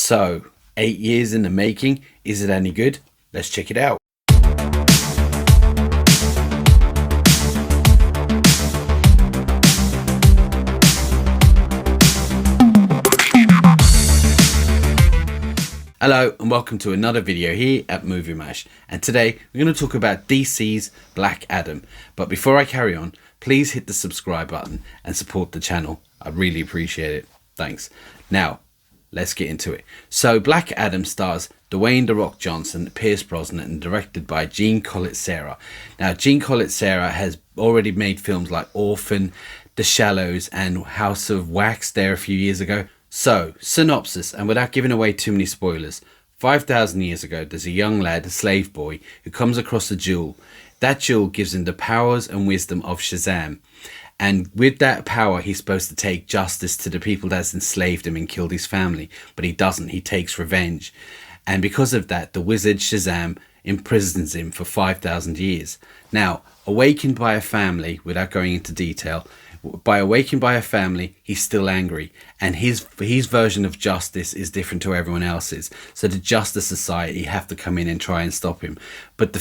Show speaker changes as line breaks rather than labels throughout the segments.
So, 8 years in the making, is it any good? Let's check it out. Hello and welcome to another video here at Movie Mash, and today we're going to talk about DC's Black Adam. But before I carry on, please hit the subscribe button and support the channel. I really appreciate it. Thanks. Now, let's get into it. So Black Adam stars Dwayne "The Rock" Johnson, Pierce Brosnan, and directed by Gene Collet-Serra. Now, Gene Collet-Serra has already made films like Orphan, The Shallows, and House of Wax there a few years ago. So, synopsis, and without giving away too many spoilers, 5,000 years ago, there's a young lad, a slave boy, who comes across a jewel. That jewel gives him the powers and wisdom of Shazam. And with that power, he's supposed to take justice to the people that's enslaved him and killed his family. But he doesn't. He takes revenge. And because of that, the wizard Shazam imprisons him for 5,000 years. Now, awakened by a family, without going into detail, he's still angry, and his version of justice is different to everyone else's. So the Justice Society have to come in and try and stop him. But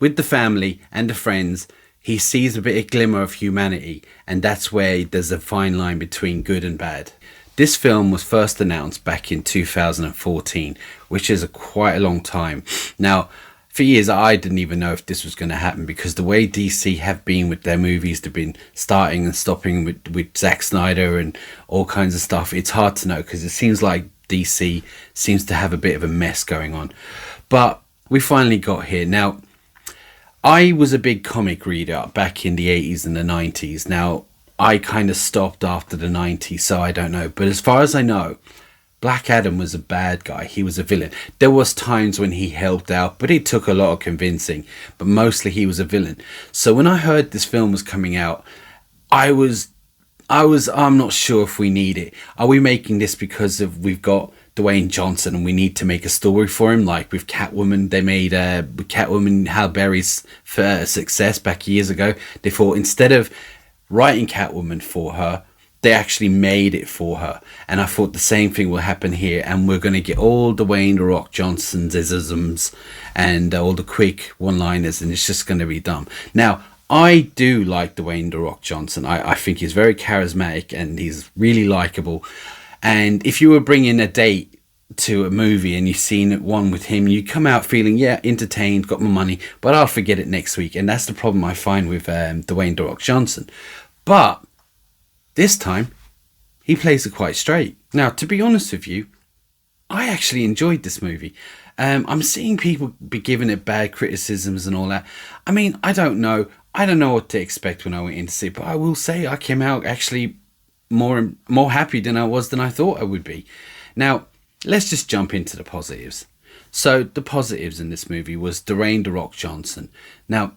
with the family and the friends, he sees a bit of glimmer of humanity, and that's where there's a fine line between good and bad. This film was first announced back in 2014, which is quite a long time. Now, for years, I didn't even know if this was going to happen, because the way DC have been with their movies, they've been starting and stopping with Zack Snyder and all kinds of stuff. It's hard to know, because it seems like DC seems to have a bit of a mess going on. But we finally got here. Now, I was a big comic reader back in the 80s and the 90s. Now, I kind of stopped after the 90s, so I don't know. But as far as I know, Black Adam was a bad guy. He was a villain. There was times when he helped out, but it took a lot of convincing. But mostly he was a villain. So when I heard this film was coming out, I'm not sure if we need it. Are we making this because we've got Dwayne Johnson and we need to make a story for him? Like with Catwoman, they made Catwoman Halle Berry's success back years ago. They thought instead of writing Catwoman for her, they actually made it for her. And I thought the same thing will happen here, and we're going to get all Dwayne "The Rock" Johnson's isms and all the quick one-liners, and it's just going to be dumb. Now, I do like Dwayne "The Rock" Johnson. I think he's very charismatic and he's really likable. And if you were bringing a date to a movie and you've seen one with him, you come out feeling, yeah, entertained, got my money, but I'll forget it next week. And that's the problem I find with Dwayne "The Rock" Johnson. But this time, he plays it quite straight. Now, to be honest with you, I actually enjoyed this movie. I'm seeing people be giving it bad criticisms and all that. I mean, I don't know what to expect when I went in to see it, but I will say I came out actually more happy than I thought I would be. Now, let's just jump into the positives. So, the positives in this movie was Dwayne "The Rock" Johnson. Now,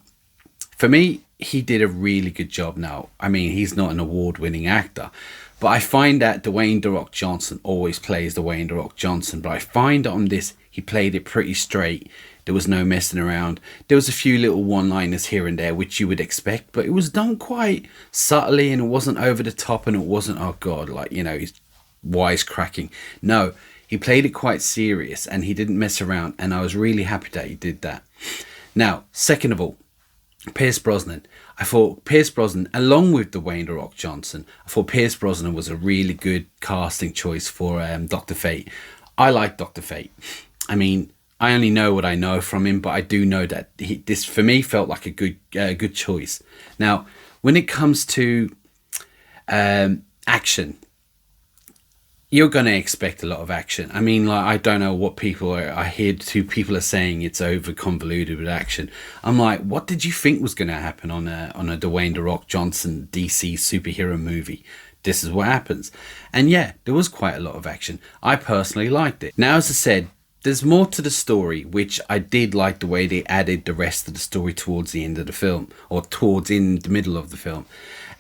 for me, he did a really good job. Now, I mean, he's not an award-winning actor, but I find that Dwayne "The Rock" Johnson always plays Dwayne "The Rock" Johnson. But I find that on this, he played it pretty straight. There was no messing around. There was a few little one-liners here and there, which you would expect, but it was done quite subtly, and it wasn't over the top, and it wasn't, oh God, like, you know, he's wisecracking. No, he played it quite serious, and he didn't mess around, and I was really happy that he did that. Now, second of all, Pierce Brosnan. I thought Pierce Brosnan, along with Dwayne "The Rock" Johnson, I thought Pierce Brosnan was a really good casting choice for Dr. Fate. I like Dr. Fate. I mean, I only know what I know from him, but I do know that this for me felt like a good choice. Now, when it comes to action, you're going to expect a lot of action. I mean, like, I don't know what I hear people are saying it's over convoluted with action. I'm like, what did you think was going to happen on a Dwayne "The Rock" Johnson DC superhero movie? This is what happens. And yeah, there was quite a lot of action. I personally liked it. Now, as I said, there's more to the story, which I did like the way they added the rest of the story towards the end of the film, or towards in the middle of the film.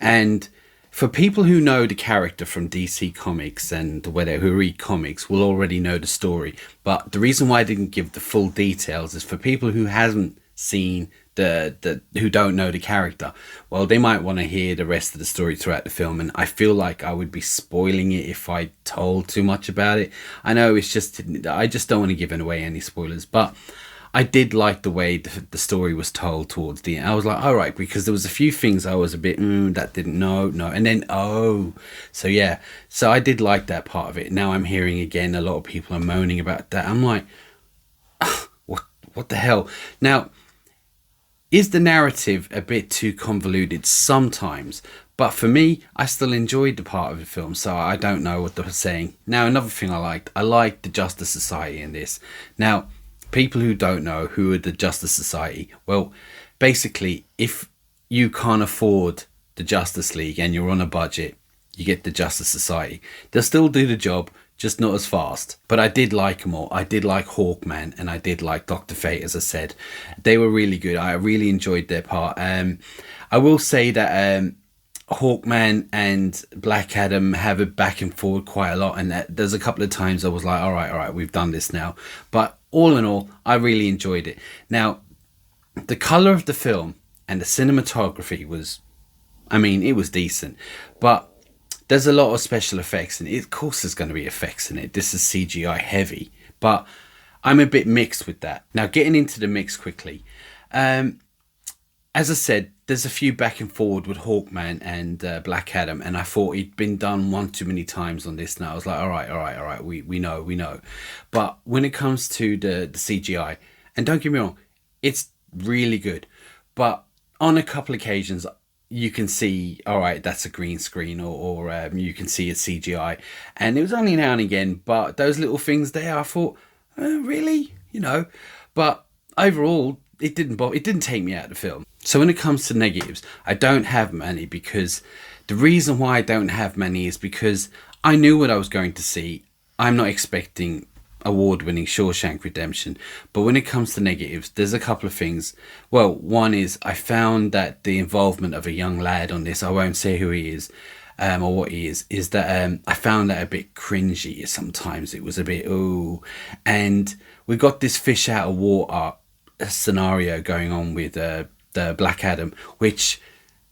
And for people who know the character from DC Comics and who read comics will already know the story. But the reason why I didn't give the full details is for people who haven't seen the who don't know the character, well, they might want to hear the rest of the story throughout the film, and I feel like I would be spoiling it if I told too much about it. I know I just don't want to give away any spoilers, but I did like the way the story was told towards the end. I was like, all right, because there was a few things I was a bit, that didn't know, no. And then, so yeah. So I did like that part of it. Now I'm hearing again, a lot of people are moaning about that. I'm like, what the hell? Now, is the narrative a bit too convoluted sometimes? But for me, I still enjoyed the part of the film, so I don't know what they're saying. Now, another thing I liked the Justice Society in this. Now, people who don't know who are the Justice Society, well, basically, if you can't afford the Justice League and you're on a budget, you get the Justice Society. They'll still do the job, just not as fast. But I did like them all. I did like Hawkman and I did like Dr. Fate, as I said. They were really good. I really enjoyed their part. I will say that Hawkman and Black Adam have a back and forward quite a lot, and there's a couple of times I was like, all right, we've done this now. But all in all, I really enjoyed it. Now, the color of the film and the cinematography was, it was decent, but there's a lot of special effects in it. Of course there's going to be effects in it. This is CGI heavy, but I'm a bit mixed with that. Now, getting into the mix quickly, as I said, there's a few back and forward with Hawkman and Black Adam, and I thought he'd been done one too many times on this. Now I was like, all right, we know. But when it comes to the CGI, and don't get me wrong, it's really good. But on a couple of occasions, you can see, all right, that's a green screen, or you can see it's CGI. And it was only now and again, but those little things there, I thought, really? But overall, it didn't take me out of the film. So when it comes to negatives, I don't have many, because the reason why I don't have many is because I knew what I was going to see. I'm not expecting award-winning Shawshank Redemption, but when it comes to negatives, there's a couple of things. Well, one is I found that the involvement of a young lad on this, I won't say who he is or what he is that I found that a bit cringy. Sometimes it was a bit and we got this fish out of water scenario going on with the Black Adam, which,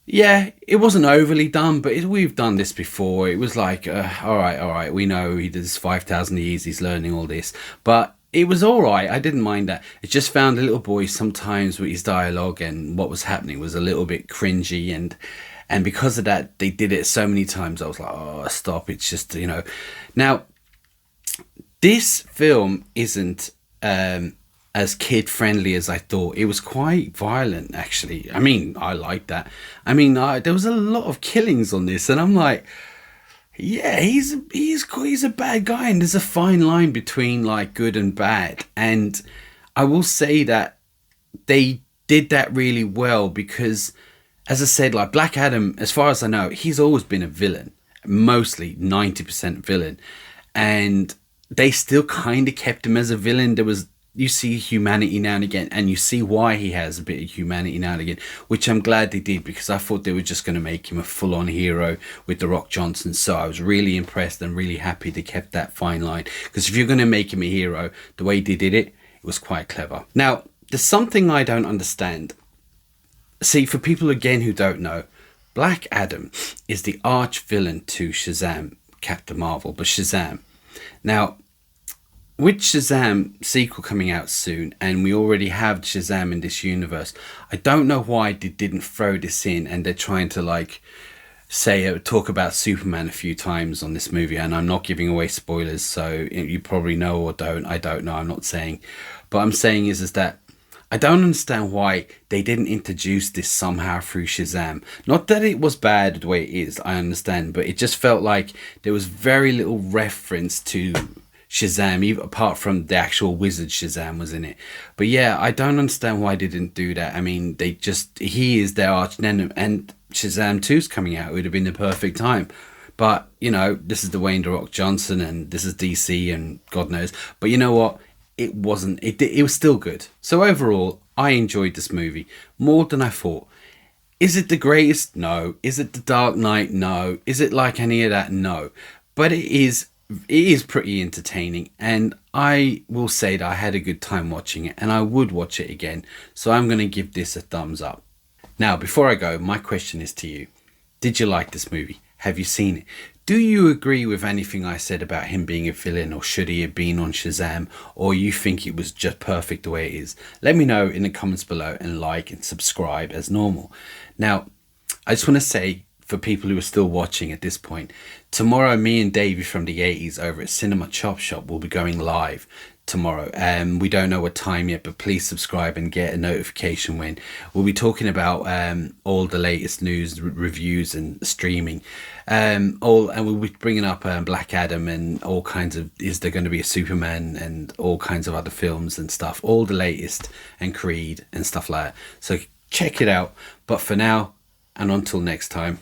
yeah, it wasn't overly done, but we've done this before. It was like, all right, we know he does 5,000 years, he's learning all this, but it was all right. I didn't mind that. It just found a little boy sometimes with his dialogue and what was happening was a little bit cringy, and because of that, they did it so many times. I was like, oh, stop. It's just, Now, this film isn't as kid-friendly as I thought. It was quite violent, actually. I liked that. There was a lot of killings on this, and I'm like, yeah, he's a bad guy, and there's a fine line between like good and bad. And I will say that they did that really well, because, as I said, like Black Adam, as far as I know, he's always been a villain, mostly 90% villain, and they still kind of kept him as a villain. You see humanity now and again, and you see why he has a bit of humanity now and again, which I'm glad they did, because I thought they were just going to make him a full-on hero with The Rock Johnson. So I was really impressed and really happy they kept that fine line, because if you're going to make him a hero, the way they did it, it was quite clever. Now, there's something I don't understand. See, for people again who don't know, Black Adam is the arch villain to Shazam, Captain Marvel, but Shazam. Now, with Shazam sequel coming out soon, and we already have Shazam in this universe, I don't know why they didn't throw this in, and they're trying to talk about Superman a few times on this movie, and I'm not giving away spoilers, so you probably know or don't. I don't know, I'm not saying. But I'm saying is that I don't understand why they didn't introduce this somehow through Shazam. Not that it was bad the way it is, I understand, but it just felt like there was very little reference to Shazam, even apart from the actual wizard Shazam was in it. But yeah, I don't understand why they didn't do that. He is their arch enemy, and Shazam 2's coming out. It would have been the perfect time. But, this is Dwayne "The Rock" Johnson, and this is DC, and God knows. But you know what? It wasn't. It was still good. So overall, I enjoyed this movie more than I thought. Is it the greatest? No. Is it The Dark Knight? No. Is it like any of that? No. But it is it is pretty entertaining, and I will say that I had a good time watching it, and I would watch it again. So I'm going to give this a thumbs up. Now, before I go, my question is to you. Did you like this movie? Have you seen it? Do you agree with anything I said about him being a villain, or should he have been on Shazam, or you think it was just perfect the way it is? Let me know in the comments below, and like and subscribe as normal. Now, I just want to say, for people who are still watching at this point, tomorrow me and Davey from the 80s over at Cinema Chop Shop will be going live tomorrow. We don't know what time yet, but please subscribe and get a notification when we'll be talking about all the latest news, reviews and streaming, and we'll be bringing up Black Adam and all kinds of, is there going to be a Superman, and all kinds of other films and stuff, all the latest, and Creed and stuff like that. So check it out. But for now, and until next time,